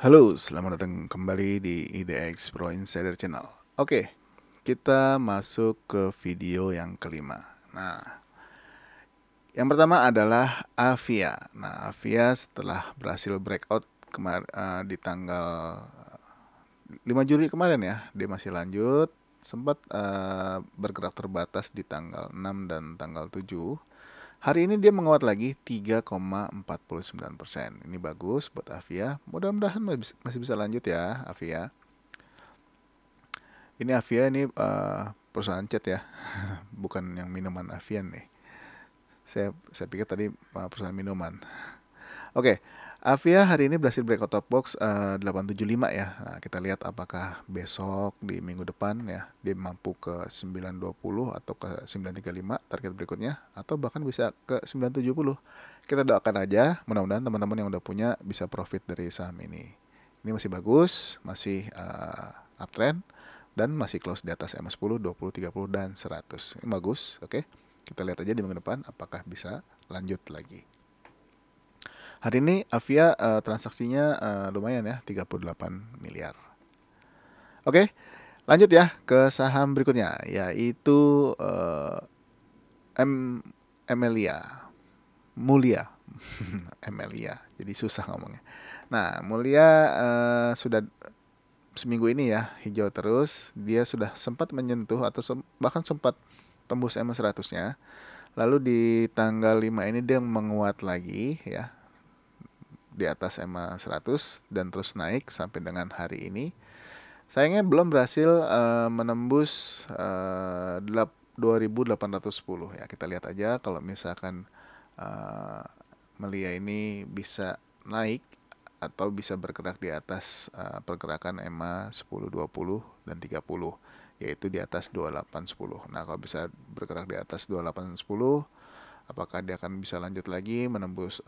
Halo, selamat datang kembali di IDX Pro Insider Channel. Oke, kita masuk ke video yang kelima. Nah, yang pertama adalah Avia. Nah, Avia setelah berhasil breakout di tanggal 5 Juli kemarin ya, dia masih lanjut, sempat bergerak terbatas di tanggal 6 dan tanggal 7. Hari ini dia menguat lagi 3,49%. Ini bagus buat Avia. Mudah-mudahan masih bisa lanjut ya Avia. Ini Avia ini perusahaan cat ya, bukan yang minuman Avian nih. Saya pikir tadi perusahaan minuman. Oke, Avia hari ini berhasil breakout top box 875 ya. Nah, kita lihat apakah besok di minggu depan ya dia mampu ke 920 atau ke 935 target berikutnya, atau bahkan bisa ke 970. Kita doakan aja, mudah-mudahan teman-teman yang udah punya bisa profit dari saham ini. Ini masih bagus, masih uptrend dan masih close di atas EMA 10, 20, 30 dan 100. Ini bagus, oke. Kita lihat aja di minggu depan apakah bisa lanjut lagi. Hari ini Avia transaksinya lumayan ya, 38 miliar. Oke, lanjut ya ke saham berikutnya, yaitu Emelia. Mulia. Emelia, jadi susah ngomongnya. Nah, Mulia sudah seminggu ini ya hijau terus. Dia sudah sempat menyentuh atau bahkan sempat tembus EMA 100-nya. Lalu di tanggal 5 ini dia menguat lagi ya di atas EMA 100 dan terus naik sampai dengan hari ini. Sayangnya belum berhasil menembus 2810 ya. Kita lihat aja kalau misalkan Melia ini bisa naik atau bisa bergerak di atas pergerakan EMA 10, 20 dan 30, yaitu di atas 2810. Nah, kalau bisa bergerak di atas 2810, apakah dia akan bisa lanjut lagi menembus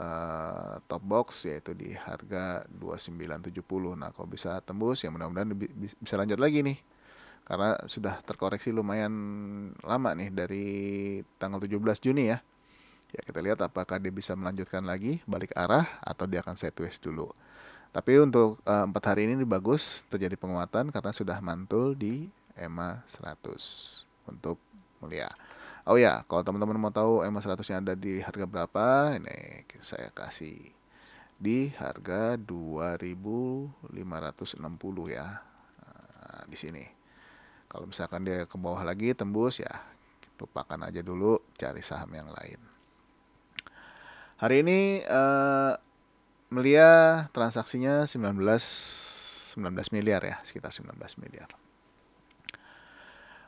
top box yaitu di harga 2970. Nah, kalau bisa tembus ya mudah-mudahan bisa lanjut lagi nih. Karena sudah terkoreksi lumayan lama nih dari tanggal 17 Juni ya. Ya, kita lihat apakah dia bisa melanjutkan lagi balik arah atau dia akan sideways dulu. Tapi untuk 4 hari ini bagus terjadi penguatan karena sudah mantul di EMA 100 untuk Mulia. Oh ya, kalau teman-teman mau tahu EMA 100-nya ada di harga berapa, ini saya kasih di harga 2560 ya. Nah, di sini. Kalau misalkan dia ke bawah lagi tembus ya, lupakan aja dulu, cari saham yang lain. Hari ini Melia transaksinya 19 miliar ya, sekitar 19 miliar.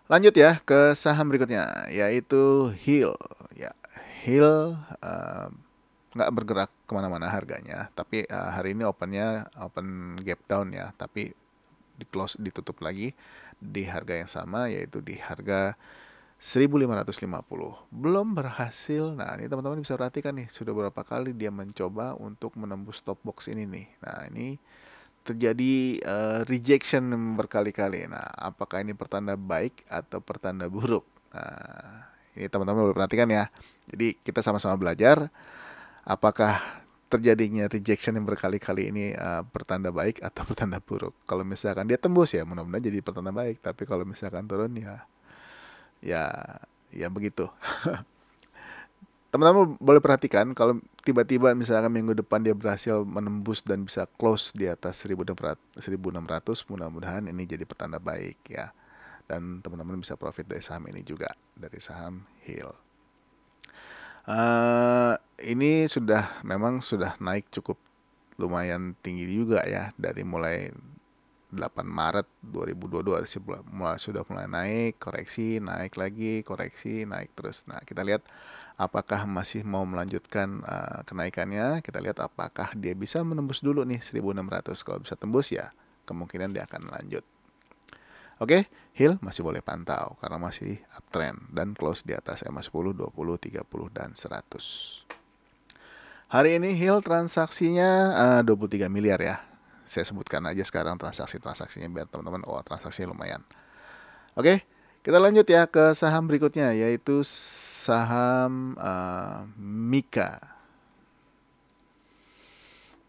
Lanjut ya ke saham berikutnya, yaitu Hill. Ya, Hill nggak bergerak kemana-mana harganya, tapi hari ini open gap down ya, tapi ditutup lagi di harga yang sama, yaitu di harga 1550. Belum berhasil. Nah, ini teman-teman bisa perhatikan nih, sudah berapa kali dia mencoba untuk menembus top box ini nih. Nah, ini terjadi rejection berkali-kali. Nah, apakah ini pertanda baik atau pertanda buruk? Nah, ini teman-teman boleh perhatikan ya. Jadi kita sama-sama belajar apakah terjadinya rejection yang berkali-kali ini pertanda baik atau pertanda buruk. Kalau misalkan dia tembus ya mudah-mudahan jadi pertanda baik, tapi kalau misalkan turun ya ya begitu. Teman-teman boleh perhatikan kalau tiba-tiba misalkan minggu depan dia berhasil menembus dan bisa close di atas 1600, mudah-mudahan ini jadi pertanda baik ya. Dan teman-teman bisa profit dari saham ini juga, dari saham Hill. Ini memang sudah naik cukup lumayan tinggi juga ya, dari mulai 8 Maret 2022 sudah mulai naik, koreksi, naik lagi, koreksi, naik terus. Nah, kita lihat apakah masih mau melanjutkan kenaikannya. Kita lihat apakah dia bisa menembus dulu nih 1600. Kalau bisa tembus ya kemungkinan dia akan lanjut. Oke, Hill masih boleh pantau karena masih uptrend dan close di atas EMA 10, 20, 30 dan 100. Hari ini Hill transaksinya 23 miliar ya. Saya sebutkan aja sekarang transaksinya biar teman-teman, transaksinya lumayan. Oke, kita lanjut ya ke saham berikutnya, yaitu saham Mika.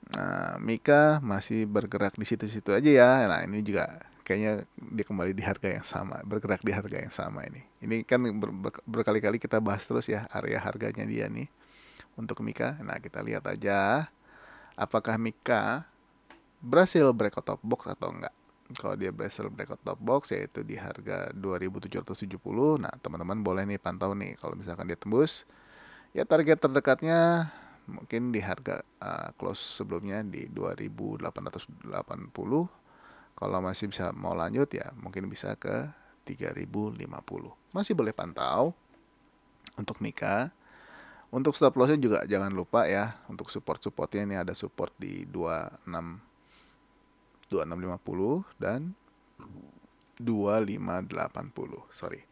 Nah, Mika masih bergerak di situ-situ aja ya. Nah, ini juga kayaknya dia kembali di harga yang sama, bergerak di harga yang sama ini. Ini kan berkali-kali kita bahas terus ya area harganya dia nih untuk Mika. Nah, kita lihat aja apakah Mika berhasil break out of box atau enggak. Kalau dia berhasil break out of box yaitu di harga 2770. Nah, teman-teman boleh nih pantau nih kalau misalkan dia tembus, ya target terdekatnya mungkin di harga close sebelumnya di 2880. Kalau masih bisa mau lanjut ya mungkin bisa ke 3050. Masih boleh pantau untuk Mika. Untuk stop lossnya juga jangan lupa ya. Untuk support-supportnya ini ada support di 2650 dan 2580. Sorry.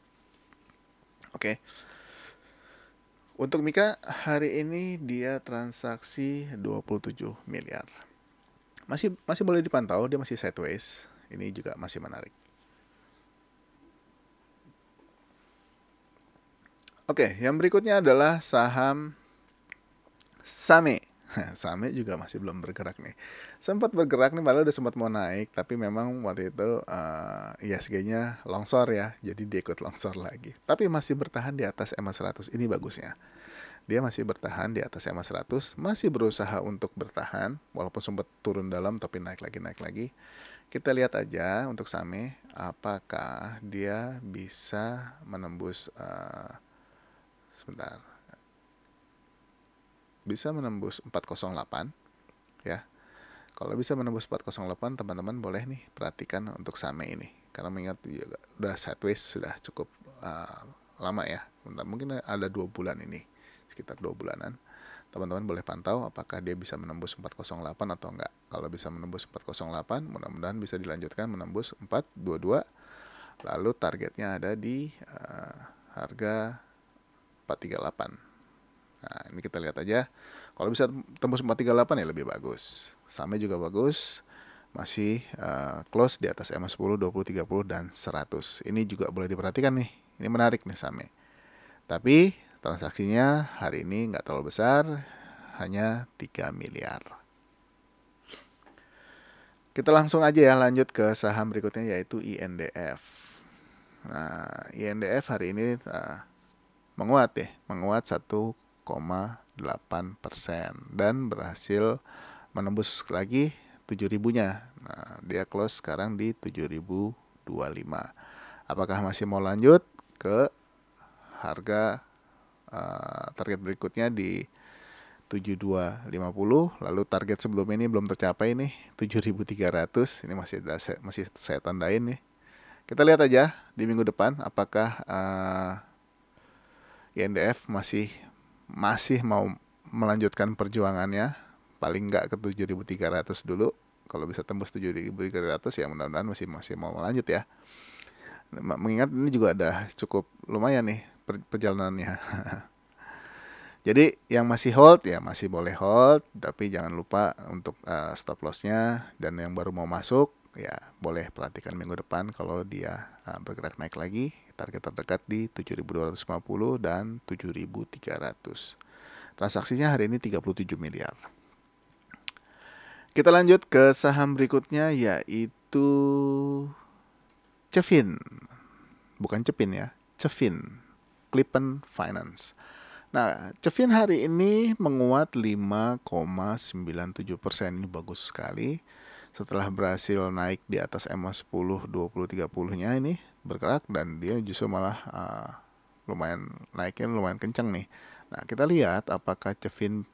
Oke. Untuk Mika hari ini dia transaksi 27 miliar. Masih boleh dipantau, dia masih sideways. Ini juga masih menarik. Oke, yang berikutnya adalah saham Same. Same juga masih belum bergerak nih. Sempat bergerak nih, malah udah sempat mau naik, tapi memang waktu itu ISG-nya longsor ya, jadi dia ikut longsor lagi. Tapi masih bertahan di atas EMA 100, ini bagusnya. Dia masih bertahan di atas EMA 100, masih berusaha untuk bertahan, walaupun sempat turun dalam tapi naik lagi. Kita lihat aja untuk Same, apakah dia bisa menembus, sebentar, bisa menembus 408 ya. Kalau bisa menembus 408, teman-teman boleh nih perhatikan untuk Same ini. Karena mengingat juga udah sideways sudah cukup lama ya. Mungkin ada 2 bulan ini, sekitar 2 bulanan. Teman-teman boleh pantau apakah dia bisa menembus 408 atau enggak. Kalau bisa menembus 408, mudah-mudahan bisa dilanjutkan menembus 422. Lalu targetnya ada di harga 438. Nah, ini kita lihat aja. Kalau bisa tembus 438 ya lebih bagus. Same juga bagus. Masih close di atas EMA 10, 20, 30, dan 100. Ini juga boleh diperhatikan nih. Ini menarik nih Same. Tapi transaksinya hari ini nggak terlalu besar. Hanya 3 miliar. Kita langsung aja ya lanjut ke saham berikutnya yaitu INDF. Nah, INDF hari ini menguat 1,8% dan berhasil menembus lagi 7.000-nya. Nah, dia close sekarang di 7.025. Apakah masih mau lanjut ke harga target berikutnya di 7250, lalu target sebelumnya ini belum tercapai nih 7.300. Ini masih saya tandain nih. Kita lihat aja di minggu depan apakah INDF masih mau melanjutkan perjuangannya, paling nggak ke 7.300 dulu. Kalau bisa tembus 7.300 ya mudah-mudahan masih mau melanjut ya. Mengingat ini juga ada cukup lumayan nih perjalanannya. Jadi yang masih hold ya masih boleh hold, tapi jangan lupa untuk stop lossnya. Dan yang baru mau masuk ya boleh perhatikan minggu depan kalau dia bergerak naik lagi. Target terdekat di 7.250 dan 7.300. Transaksinya hari ini 37 miliar. Kita lanjut ke saham berikutnya yaitu Cevin. Bukan Cepin ya, Cevin. Klippen Finance. Nah, Cevin hari ini menguat 5,97%. Ini bagus sekali. Setelah berhasil naik di atas EMA 10, 20, 30-nya ini bergerak dan dia justru malah naiknya lumayan kencang nih. Nah, kita lihat apakah Cevin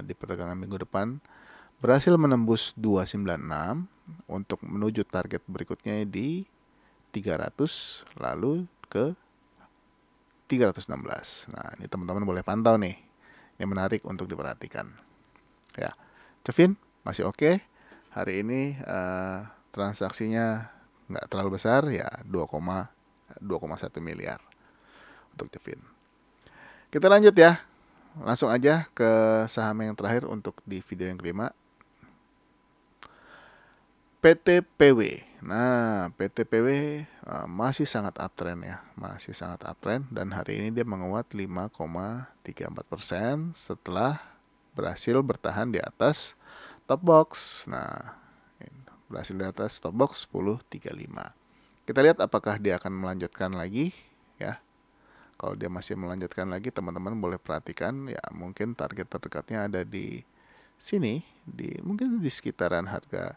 di perdagangan minggu depan berhasil menembus 296 untuk menuju target berikutnya di 300 lalu ke 316. Nah, ini teman-teman boleh pantau nih. Ini menarik untuk diperhatikan. Ya, Cevin masih oke. Hari ini transaksinya nggak terlalu besar ya 2,1 miliar untuk Cevin. Kita lanjut ya. Langsung aja ke saham yang terakhir untuk di video yang kelima. PTPW. Nah, PTPW masih sangat uptrend ya, masih sangat uptrend dan hari ini dia menguat 5,34% setelah berhasil bertahan di atas Stop box. Nah, berhasil di atas stop box 10.35. Kita lihat apakah dia akan melanjutkan lagi ya. Kalau dia masih melanjutkan lagi, teman-teman boleh perhatikan ya, mungkin target terdekatnya ada di sini, mungkin di sekitaran harga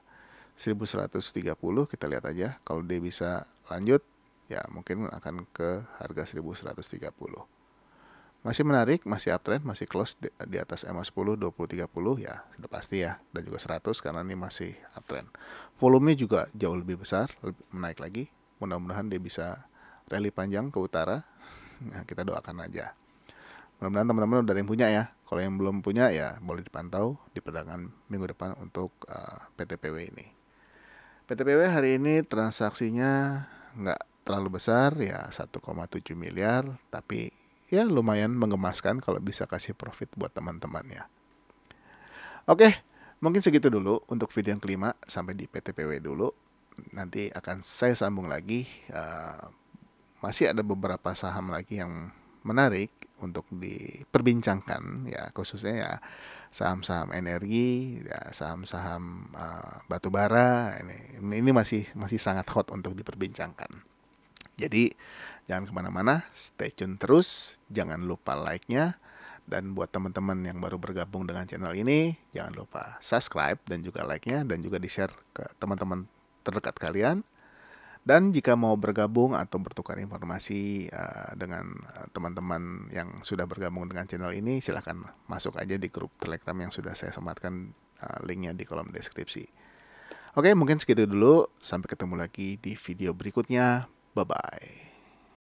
1130. Kita lihat aja, kalau dia bisa lanjut ya mungkin akan ke harga 1130. Masih menarik, masih uptrend, masih close di atas MA10 2030 ya, sudah pasti ya, dan juga 100 karena ini masih uptrend. Volumenya juga jauh lebih besar, menaik lagi. Mudah-mudahan dia bisa rally panjang ke utara. Nah, kita doakan aja. Mudah-mudahan teman-teman udah ada yang punya ya. Kalau yang belum punya ya boleh dipantau di perdagangan minggu depan untuk PTPW ini. PTPW hari ini transaksinya nggak terlalu besar ya, 1,7 miliar, tapi ya lumayan menggemaskan kalau bisa kasih profit buat teman-teman ya. Oke, mungkin segitu dulu untuk video yang kelima, sampai di PTPW dulu. Nanti akan saya sambung lagi. Masih ada beberapa saham lagi yang menarik untuk diperbincangkan ya, khususnya ya saham-saham energi, ya saham-saham batu bara. Ini masih sangat hot untuk diperbincangkan. Jadi jangan kemana-mana, stay tune terus, jangan lupa like-nya, dan buat teman-teman yang baru bergabung dengan channel ini, jangan lupa subscribe dan juga like-nya, dan juga di-share ke teman-teman terdekat kalian. Dan jika mau bergabung atau bertukar informasi dengan teman-teman yang sudah bergabung dengan channel ini, silahkan masuk aja di grup Telegram yang sudah saya sematkan linknya di kolom deskripsi. Oke, mungkin segitu dulu. Sampai ketemu lagi di video berikutnya. Bye-bye.